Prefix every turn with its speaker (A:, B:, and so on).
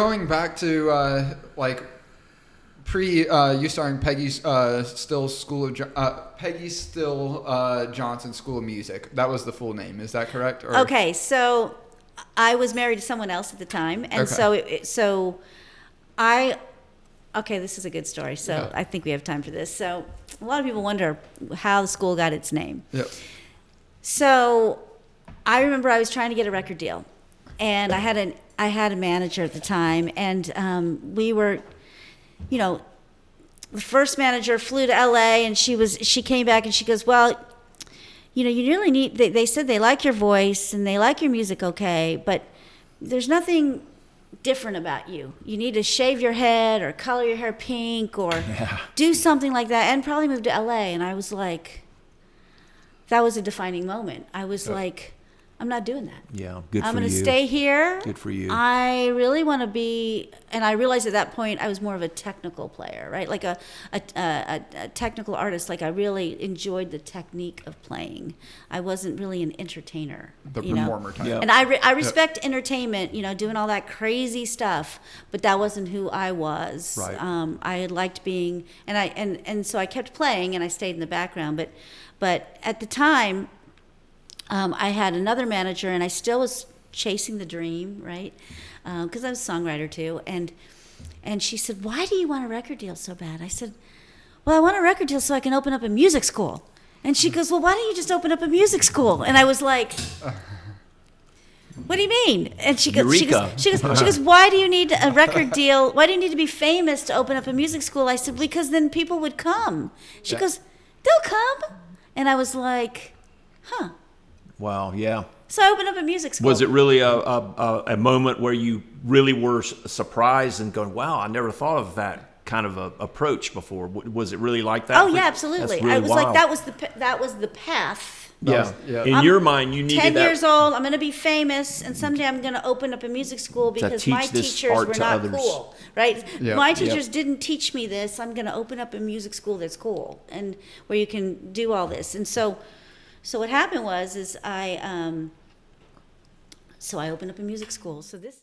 A: going back to like pre you starting Peggy's Still School of Peggy Still Johnson School of Music. That was the full name. Is that correct? Or?
B: Okay, so I was married to someone else at the time, and so I. Okay, this is a good story. So
A: Yeah.
B: I think we have time for this. So a lot of people wonder how the school got its name.
A: Yep.
B: So I remember I was trying to get a record deal, and I had a manager at the time, and we were, you know, the first manager flew to LA, and she came back and she goes, well, you know, you really need. They said they like your voice and they like your music, okay, but there's nothing different about you. You need to shave your head or color your hair pink or do something like that, and probably move to LA. And I was like, that was a defining moment. I was like, I'm not doing that.
C: Yeah, good for you.
B: I'm going to stay here.
C: Good for you.
B: I really want to be, and I realized at that point I was more of a technical player, right? Like a technical artist. Like I really enjoyed the technique of playing. I wasn't really an entertainer.
A: The performer type.
C: Yeah.
B: And I respect entertainment, you know, doing all that crazy stuff, but that wasn't who I was.
C: Right.
B: I had liked being, and so I kept playing and I stayed in the background. But at the time, I had another manager, and I still was chasing the dream, right? Because I was a songwriter too. And she said, "Why do you want a record deal so bad?" I said, "Well, I want a record deal so I can open up a music school." And she goes, "Well, why don't you just open up a music school?" And I was like, "What do you mean?" And she goes,
C: Eureka.
B: she goes, "Why do you need a record deal? Why do you need to be famous to open up a music school?" I said, "Because then people would come." She goes, "They'll come." And I was like, "Huh."
C: Wow, yeah.
B: So I opened up a music school.
C: Was it really a moment where you really were surprised and going, wow, I never thought of that kind of a approach before? Was it really like that?
B: Oh yeah, absolutely.
C: That's really
B: I was
C: wild.
B: like, that was the path.
C: Yeah.
A: Yeah.
C: In your mind, you needed
B: 10
C: that.
B: years old, I'm going to be famous, and someday I'm going to open up a music school because my
C: teach this
B: teachers
C: art
B: were
C: to
B: not
C: others.
B: cool, right?
A: Yeah.
B: My teachers didn't teach me this. I'm going to open up a music school that's cool and where you can do all this. And so what happened was I opened up a music school. So this is